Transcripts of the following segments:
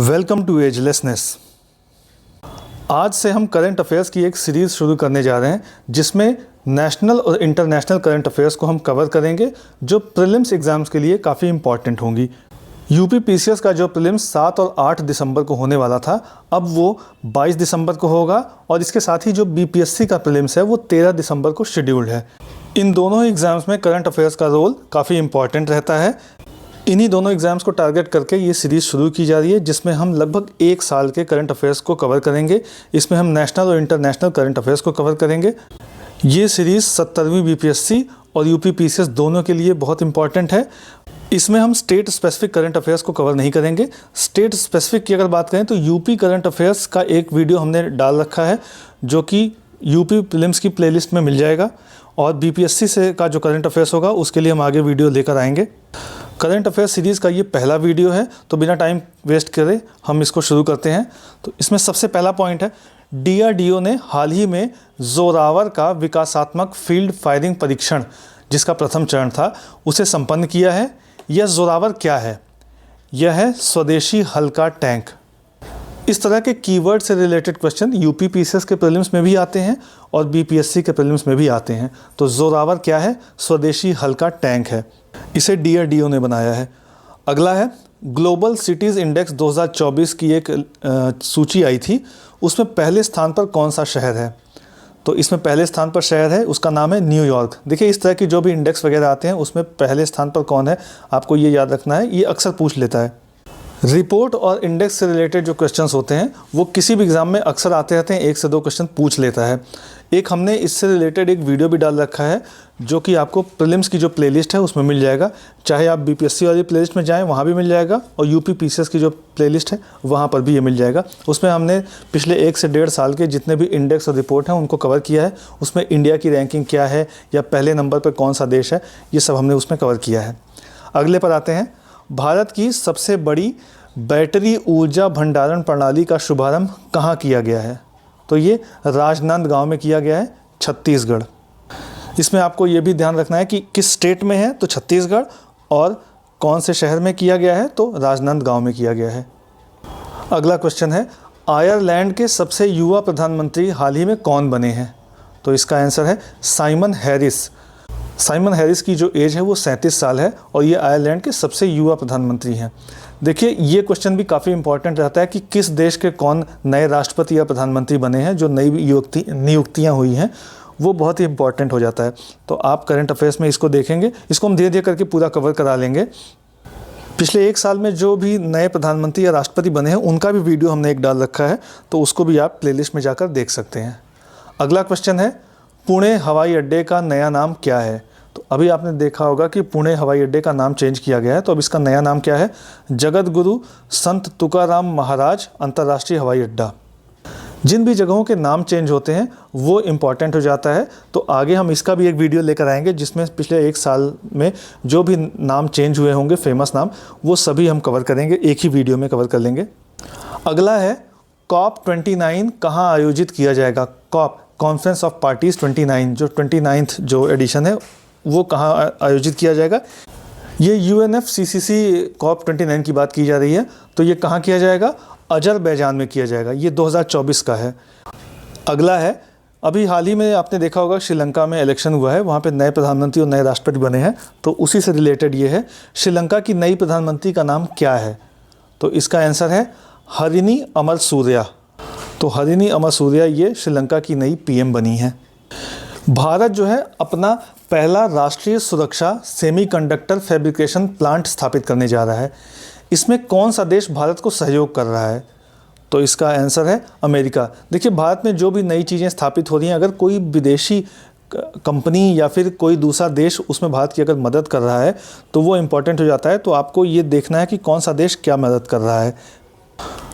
Welcome to एजलेसनेस। आज से हम करंट अफेयर्स की एक सीरीज़ शुरू करने जा रहे हैं जिसमें नेशनल और इंटरनेशनल करंट अफेयर्स को हम कवर करेंगे जो प्रीलिम्स एग्ज़ाम्स के लिए काफ़ी इंपॉर्टेंट होंगी। यूपी पीसीएस का जो प्रीलिम्स 7 और 8 दिसंबर को होने वाला था, अब वो 22 दिसंबर को होगा और इसके साथ ही जो बीपीएससी का प्रीलिम्स है वो 13 दिसंबर को शेड्यूल्ड है। इन दोनों एग्ज़ाम्स में करंट अफेयर्स का रोल काफ़ी इंपॉर्टेंट रहता है। इन्हीं दोनों एग्ज़ाम्स को टारगेट करके ये सीरीज़ शुरू की जा रही है जिसमें हम लगभग 1 साल के करंट अफेयर्स को कवर करेंगे। इसमें हम नेशनल और इंटरनेशनल करंट अफेयर्स को कवर करेंगे। ये सीरीज़ 70वीं बीपीएससी और यूपी पीसीएस दोनों के लिए बहुत इंपॉर्टेंट है। इसमें हम स्टेट स्पेसिफिक करंट अफेयर्स को कवर नहीं करेंगे। स्टेट स्पेसिफिक की अगर बात करें तो यूपी करंट अफेयर्स का एक वीडियो हमने डाल रखा है जो कि यूपी प्रीलिम्स की प्लेलिस्ट में मिल जाएगा, और बीपीएससी से का जो करंट अफेयर्स होगा उसके लिए हम आगे वीडियो लेकर आएंगे। करंट अफेयर्स सीरीज़ का ये पहला वीडियो है, तो बिना टाइम वेस्ट करे हम इसको शुरू करते हैं। तो इसमें सबसे पहला पॉइंट है, डीआरडीओ ने हाल ही में जोरावर का विकासात्मक फील्ड फायरिंग परीक्षण जिसका प्रथम चरण था उसे संपन्न किया है। यह जोरावर क्या है? यह है स्वदेशी हल्का टैंक। इस तरह के कीवर्ड से रिलेटेड क्वेश्चन यूपी पीसीएस के प्रीलिम्स में भी आते हैं और बीपीएससी के प्रीलिम्स में भी आते हैं। तो जोरावर क्या है? स्वदेशी हल्का टैंक है। इसे डीआरडीओ ने बनाया है। अगला है, ग्लोबल सिटीज़ इंडेक्स 2024 की एक सूची आई थी, उसमें पहले स्थान पर कौन सा शहर है? तो इसमें पहले स्थान पर शहर है, उसका नाम है न्यूयॉर्क। देखिए, इस तरह की जो भी इंडेक्स वगैरह आते हैं उसमें पहले स्थान पर कौन है आपको ये याद रखना है, ये अक्सर पूछ लेता है। रिपोर्ट और इंडेक्स से रिलेटेड जो क्वेश्चंस होते हैं वो किसी भी एग्ज़ाम में अक्सर आते रहते हैं, 1 से 2 क्वेश्चन पूछ लेता है। एक हमने इससे रिलेटेड एक वीडियो भी डाल रखा है जो कि आपको प्रीलिम्स की जो प्लेलिस्ट है उसमें मिल जाएगा। चाहे आप बीपीएससी वाली प्लेलिस्ट में जाएं वहाँ भी मिल जाएगा, और यूपी पीसीएस की जो प्लेलिस्ट है वहाँ पर भी ये मिल जाएगा। उसमें हमने पिछले 1 से 1.5 साल के जितने भी इंडेक्स और रिपोर्ट हैं उनको कवर किया है। उसमें इंडिया की रैंकिंग क्या है या पहले नंबर पर कौन सा देश है, ये सब हमने उसमें कवर किया है। अगले पर आते हैं, भारत की सबसे बड़ी बैटरी ऊर्जा भंडारण प्रणाली का शुभारंभ कहाँ किया गया है? तो ये राजनांदगांव में किया गया है, छत्तीसगढ़। इसमें आपको ये भी ध्यान रखना है कि किस स्टेट में है, तो छत्तीसगढ़, और कौन से शहर में किया गया है, तो राजनांदगांव में किया गया है। अगला क्वेश्चन है, आयरलैंड के सबसे युवा प्रधानमंत्री हाल ही में कौन बने हैं? तो इसका आंसर है साइमन हैरिस। साइमन हैरिस की जो एज है वो 37 साल है और ये आयरलैंड के सबसे युवा प्रधानमंत्री हैं। देखिए, ये क्वेश्चन भी काफ़ी इंपॉर्टेंट रहता है कि किस देश के कौन नए राष्ट्रपति या प्रधानमंत्री बने हैं, जो नई नियुक्तियाँ हुई हैं, वो बहुत ही इंपॉर्टेंट हो जाता है। तो आप करंट अफेयर्स में इसको देखेंगे, इसको हम धीरे धीरे करके पूरा कवर करा लेंगे। पिछले 1 साल में जो भी नए प्रधानमंत्री या राष्ट्रपति बने हैं उनका भी वीडियो हमने एक डाल रखा है, तो उसको भी आप प्लेलिस्ट में जाकर देख सकते हैं। अगला क्वेश्चन है, पुणे हवाई अड्डे का नया नाम क्या है? तो अभी आपने देखा होगा कि पुणे हवाई अड्डे का नाम चेंज किया गया है, तो अब इसका नया नाम क्या है? जगत गुरु संत तुकाराम महाराज अंतर्राष्ट्रीय हवाई अड्डा। जिन भी जगहों के नाम चेंज होते हैं वो इम्पॉर्टेंट हो जाता है, तो आगे हम इसका भी एक वीडियो लेकर आएंगे जिसमें पिछले 1 साल में जो भी नाम चेंज हुए होंगे, फेमस नाम, वो सभी हम कवर करेंगे, एक ही वीडियो में कवर कर लेंगे। अगला है, COP29 कहाँ आयोजित किया जाएगा? कॉप, कॉन्फ्रेंस ऑफ पार्टीज़ 29, जो 29th जो एडिशन है वो कहाँ आयोजित किया जाएगा? ये UNFCCC COP29 की बात की जा रही है, तो ये कहाँ किया जाएगा? अजरबैजान में किया जाएगा। ये 2024 का है। अगला है, अभी हाल ही में आपने देखा होगा श्रीलंका में इलेक्शन हुआ है, वहाँ पे नए प्रधानमंत्री और नए राष्ट्रपति बने हैं, तो उसी से रिलेटेड ये है। श्रीलंका की नई प्रधानमंत्री का नाम क्या है? तो इसका आंसर है हरिनी अमरसूरिया। तो हरिनी अमरसूरिया ये श्रीलंका की नई PM बनी है। भारत जो है अपना पहला राष्ट्रीय सुरक्षा सेमीकंडक्टर फैब्रिकेशन प्लांट स्थापित करने जा रहा है। इसमें कौन सा देश भारत को सहयोग कर रहा है? तो इसका आंसर है अमेरिका। देखिए, भारत में जो भी नई चीज़ें स्थापित हो रही हैं, अगर कोई विदेशी कंपनी या फिर कोई दूसरा देश उसमें भारत की अगर मदद कर रहा है तो वो इम्पॉर्टेंट हो जाता है। तो आपको ये देखना है कि कौन सा देश क्या मदद कर रहा है।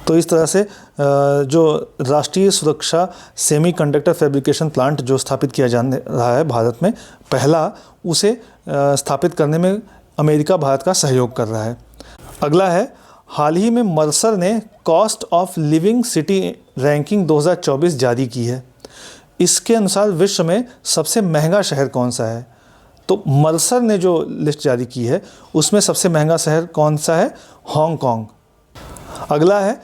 तो इस तरह से जो राष्ट्रीय सुरक्षा सेमीकंडक्टर फैब्रिकेशन प्लांट जो स्थापित किया जा रहा है भारत में पहला, उसे स्थापित करने में अमेरिका भारत का सहयोग कर रहा है। अगला है, हाल ही में मर्सर ने cost of living city ranking 2024 जारी की है। इसके अनुसार विश्व में सबसे महंगा शहर कौन सा है? तो मर्सर ने जो लिस्ट जारी की है उसमें सबसे महंगा शहर कौन सा है? हांगकांग। अगला है,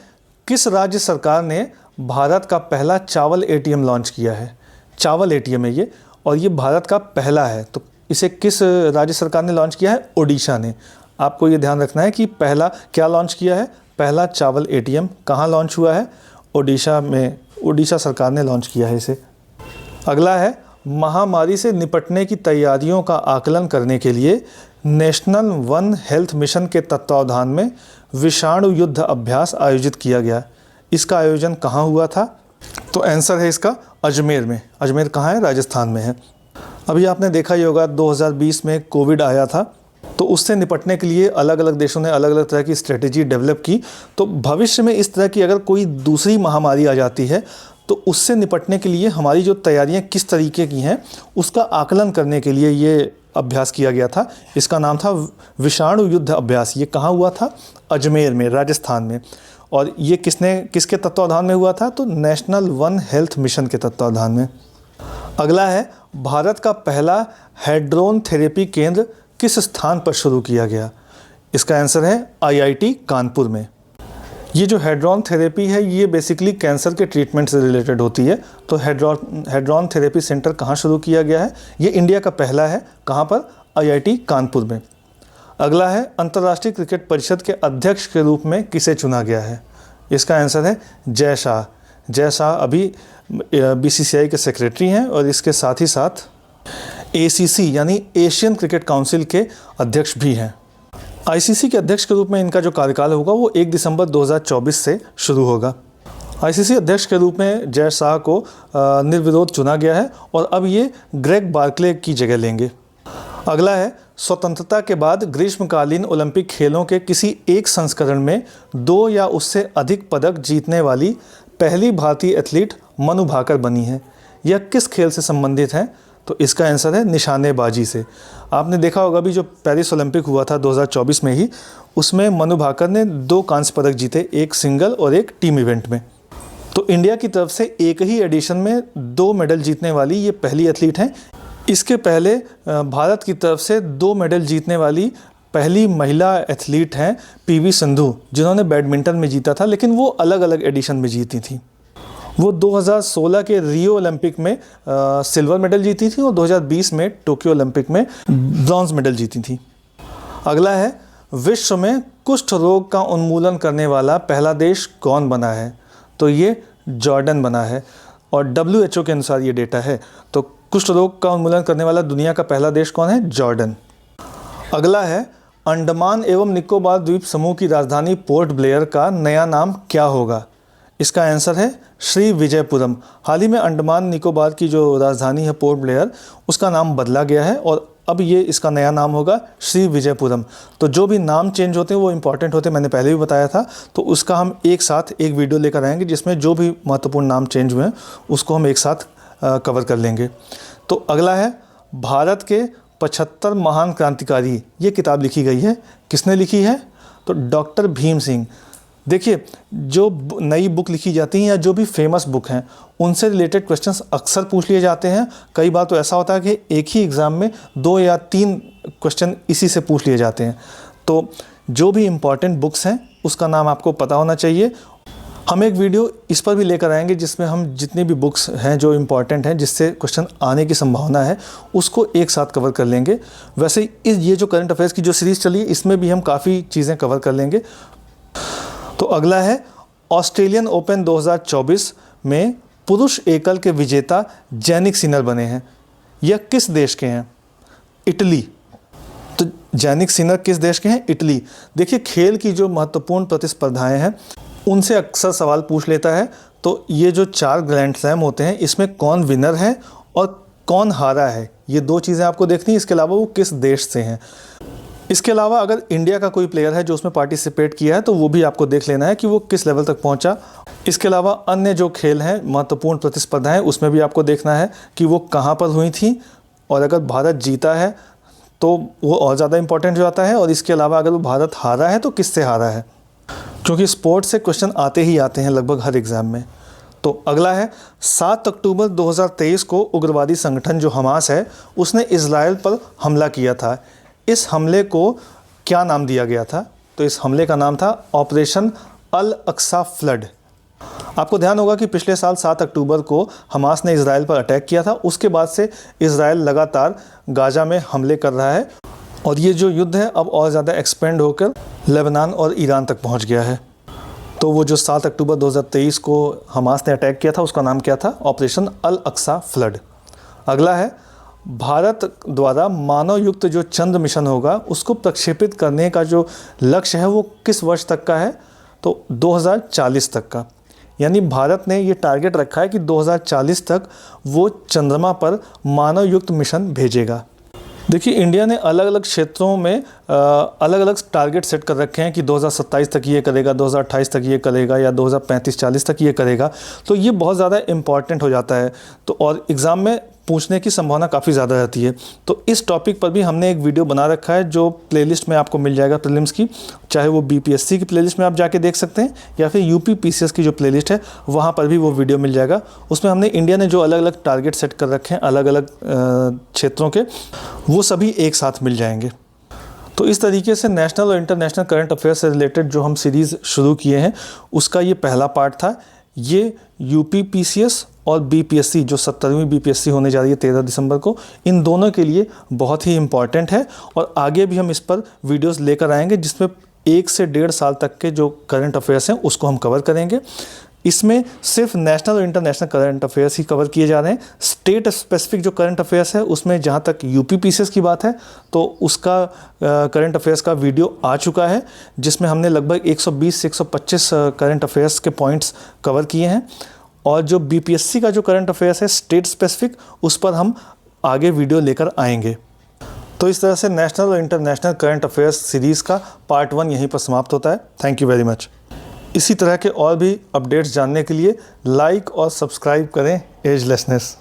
किस राज्य सरकार ने भारत का पहला चावल एटीएम लॉन्च किया है? चावल एटीएम है ये, और ये भारत का पहला है। तो इसे किस राज्य सरकार ने लॉन्च किया है? ओडिशा ने। आपको ये ध्यान रखना है कि पहला क्या लॉन्च किया है, पहला चावल एटीएम कहाँ लॉन्च हुआ है? ओडिशा में, ओडिशा सरकार ने लॉन्च किया है इसे। अगला है, महामारी से निपटने की तैयारियों का आकलन करने के लिए नेशनल वन हेल्थ मिशन के तत्वावधान में विषाणु युद्ध अभ्यास आयोजित किया गया। इसका आयोजन कहाँ हुआ था? तो आंसर है इसका अजमेर में। अजमेर कहाँ है? राजस्थान में है। अभी आपने देखा ही होगा 2020 में कोविड आया था, तो उससे निपटने के लिए अलग अलग देशों ने अलग अलग तरह की स्ट्रेटेजी डेवलप की। तो भविष्य में इस तरह की अगर कोई दूसरी महामारी आ जाती है तो उससे निपटने के लिए हमारी जो तैयारियां किस तरीके की हैं उसका आकलन करने के लिए ये अभ्यास किया गया था। इसका नाम था विषाणु युद्ध अभ्यास। ये कहाँ हुआ था? अजमेर में, राजस्थान में। और ये किसके तत्वावधान में हुआ था? तो नेशनल वन हेल्थ मिशन के तत्वावधान में। अगला है, भारत का पहला हेड्रोन थेरेपी केंद्र किस स्थान पर शुरू किया गया? इसका आंसर है IIT कानपुर में। ये जो हेड्रोन थेरेपी है ये बेसिकली कैंसर के ट्रीटमेंट से रिलेटेड होती है। तो हेड्रोन थेरेपी सेंटर कहाँ शुरू किया गया है? ये इंडिया का पहला है। कहाँ पर? IIT कानपुर में। अगला है, अंतर्राष्ट्रीय क्रिकेट परिषद के अध्यक्ष के रूप में किसे चुना गया है? इसका आंसर है जय शाह। जय शाह अभी BCCI के सेक्रेटरी हैं और इसके साथ ही साथ ACC यानी एशियन क्रिकेट काउंसिल के अध्यक्ष भी हैं। ICC के अध्यक्ष के रूप में इनका जो कार्यकाल होगा वो 1 दिसंबर 2024 से शुरू होगा। ICC अध्यक्ष के रूप में जय शाह को निर्विरोध चुना गया है और अब ये ग्रेग बार्कले की जगह लेंगे। अगला है, स्वतंत्रता के बाद ग्रीष्मकालीन ओलंपिक खेलों के किसी एक संस्करण में 2 या उससे अधिक पदक जीतने वाली पहली भारतीय एथलीट मनु भाकर बनी है। यह किस खेल से संबंधित है? तो इसका आंसर है निशानेबाजी से। आपने देखा होगा भी जो पेरिस ओलंपिक हुआ था 2024 में ही, उसमें मनु भाकर ने 2 कांस्य पदक जीते, एक सिंगल और एक टीम इवेंट में। तो इंडिया की तरफ से एक ही एडिशन में 2 मेडल जीतने वाली ये पहली एथलीट हैं। इसके पहले भारत की तरफ से 2 मेडल जीतने वाली पहली महिला एथलीट हैं PV सिंधु, जिन्होंने बैडमिंटन में जीता था, लेकिन वो अलग अलग एडिशन में जीती थी। वो 2016 के रियो ओलंपिक में सिल्वर मेडल जीती थी और 2020 में टोक्यो ओलंपिक में ब्रॉन्ज मेडल जीती थी। अगला है, विश्व में कुष्ठ रोग का उन्मूलन करने वाला पहला देश कौन बना है? तो ये जॉर्डन बना है और WHO के अनुसार ये डेटा है। तो कुष्ठ रोग का उन्मूलन करने वाला दुनिया का पहला देश कौन है? जॉर्डन। अगला है, अंडमान एवं निकोबार द्वीप समूह की राजधानी पोर्ट ब्लेयर का नया नाम क्या होगा? इसका आंसर है श्री विजयपुरम। हाल ही में अंडमान निकोबार की जो राजधानी है पोर्ट ब्लेयर, उसका नाम बदला गया है और अब ये इसका नया नाम होगा श्री विजयपुरम। तो जो भी नाम चेंज होते हैं वो इम्पॉर्टेंट होते हैं, मैंने पहले भी बताया था। तो उसका हम एक साथ एक वीडियो लेकर आएंगे जिसमें जो भी महत्वपूर्ण नाम चेंज हुए हैं उसको हम एक साथ कवर कर लेंगे। तो अगला है, भारत के 75 महान क्रांतिकारी, ये किताब लिखी गई है। किसने लिखी है? तो डॉक्टर भीम सिंह। देखिए, जो नई बुक लिखी जाती हैं या जो भी फेमस बुक हैं उनसे रिलेटेड क्वेश्चंस अक्सर पूछ लिए जाते हैं। कई बार तो ऐसा होता है कि एक ही एग्ज़ाम में 2 या 3 क्वेश्चन इसी से पूछ लिए जाते हैं। तो जो भी इम्पॉर्टेंट बुक्स हैं उसका नाम आपको पता होना चाहिए। हम एक वीडियो इस पर भी लेकर आएंगे जिसमें हम जितनी भी बुक्स हैं जो इम्पॉर्टेंट हैं जिससे क्वेश्चन आने की संभावना है उसको एक साथ कवर कर लेंगे। वैसे ये जो करंट अफेयर्स की जो सीरीज़ चली है इसमें भी हम काफ़ी चीज़ें कवर कर लेंगे। तो अगला है, ऑस्ट्रेलियन ओपन 2024 में पुरुष एकल के विजेता जैनिक सिनर बने हैं। यह किस देश के हैं? इटली। तो जैनिक सिनर किस देश के हैं? इटली। देखिए, खेल की जो महत्वपूर्ण प्रतिस्पर्धाएं हैं उनसे अक्सर सवाल पूछ लेता है। तो ये जो 4 ग्रैंड स्लैम होते हैं इसमें कौन विनर है और कौन हारा है, ये 2 चीज़ें आपको देखनी है। इसके अलावा वो किस देश से हैं। इसके अलावा अगर इंडिया का कोई प्लेयर है जो उसमें पार्टिसिपेट किया है तो वो भी आपको देख लेना है कि वो किस लेवल तक पहुंचा। इसके अलावा अन्य जो खेल हैं, महत्वपूर्ण प्रतिस्पर्धाएं, उसमें भी आपको देखना है कि वो कहां पर हुई थी और अगर भारत जीता है तो वो और ज़्यादा इंपॉर्टेंट हो जाता है। और इसके अलावा अगर वो भारत हारा है तो किससे हारा है, क्योंकि स्पोर्ट्स से क्वेश्चन आते ही आते हैं लगभग हर एग्ज़ाम में। तो अगला है, 7 अक्टूबर 2023 को उग्रवादी संगठन जो हमास है उसने इजराइल पर हमला किया था। इस हमले को क्या नाम दिया गया था? तो इस हमले का नाम था ऑपरेशन अल अक्सा फ्लड। आपको ध्यान होगा कि पिछले साल 7 अक्टूबर को हमास ने इजराइल पर अटैक किया था। उसके बाद से इजराइल लगातार गाजा में हमले कर रहा है और ये जो युद्ध है अब और ज़्यादा एक्सपेंड होकर लेबनान और ईरान तक पहुंच गया है। तो वो जो 7 अक्टूबर 2023 को हमास ने अटैक किया था उसका नाम क्या था? ऑपरेशन अल अक्सा फ्लड। अगला है भारत द्वारा मानव युक्त जो चंद्र मिशन होगा उसको प्रक्षेपित करने का जो लक्ष्य है वो किस वर्ष तक का है? तो 2040 तक का। यानी भारत ने ये टारगेट रखा है कि 2040 तक वो चंद्रमा पर मानव युक्त मिशन भेजेगा। देखिए, इंडिया ने अलग अलग क्षेत्रों में अलग अलग टारगेट सेट कर रखे हैं कि 2027 तक ये करेगा, 2028 तक ये करेगा या 2035-40 तक ये करेगा। तो ये बहुत ज़्यादा इम्पॉर्टेंट हो जाता है तो और एग्ज़ाम में पूछने की संभावना काफ़ी ज़्यादा रहती है। तो इस टॉपिक पर भी हमने एक वीडियो बना रखा है जो प्लेलिस्ट में आपको मिल जाएगा प्रीलिम्स की, चाहे वो बीपीएससी की प्लेलिस्ट में आप जाके देख सकते हैं या फिर यूपी पीसीएस की जो प्लेलिस्ट है वहाँ पर भी वो वीडियो मिल जाएगा। उसमें हमने इंडिया ने जो अलग अलग टारगेट सेट कर रखे हैं अलग अलग क्षेत्रों के, वो सभी एक साथ मिल जाएंगे। तो इस तरीके से नेशनल और इंटरनेशनल करंट अफेयर से रिलेटेड जो हम सीरीज़ शुरू किए हैं उसका ये पहला पार्ट था। ये यूपी पीसीएस और बीपीएससी जो 17वीं बीपीएससी होने जा रही है 13 दिसंबर को, इन दोनों के लिए बहुत ही इम्पॉर्टेंट है और आगे भी हम इस पर वीडियोस लेकर आएंगे जिसमें 1 से 1.5 साल तक के जो करंट अफेयर्स हैं उसको हम कवर करेंगे। इसमें सिर्फ नेशनल और इंटरनेशनल करंट अफेयर्स ही कवर किए जा रहे हैं। स्टेट स्पेसिफिक जो करंट अफेयर्स है उसमें जहाँ तक यूपी पीसीएस की बात है तो उसका करंट अफेयर्स का वीडियो आ चुका है जिसमें हमने लगभग 120 से 125 करंट अफेयर्स के पॉइंट्स कवर किए हैं। और जो बीपीएससी का जो करंट अफेयर्स है स्टेट स्पेसिफिक, उस पर हम आगे वीडियो लेकर आएंगे। तो इस तरह से नेशनल और इंटरनेशनल करंट अफेयर्स सीरीज़ का पार्ट 1 यहीं पर समाप्त होता है। Thank you very much. इसी तरह के और भी अपडेट्स जानने के लिए लाइक और सब्सक्राइब करें एजलेसनेस।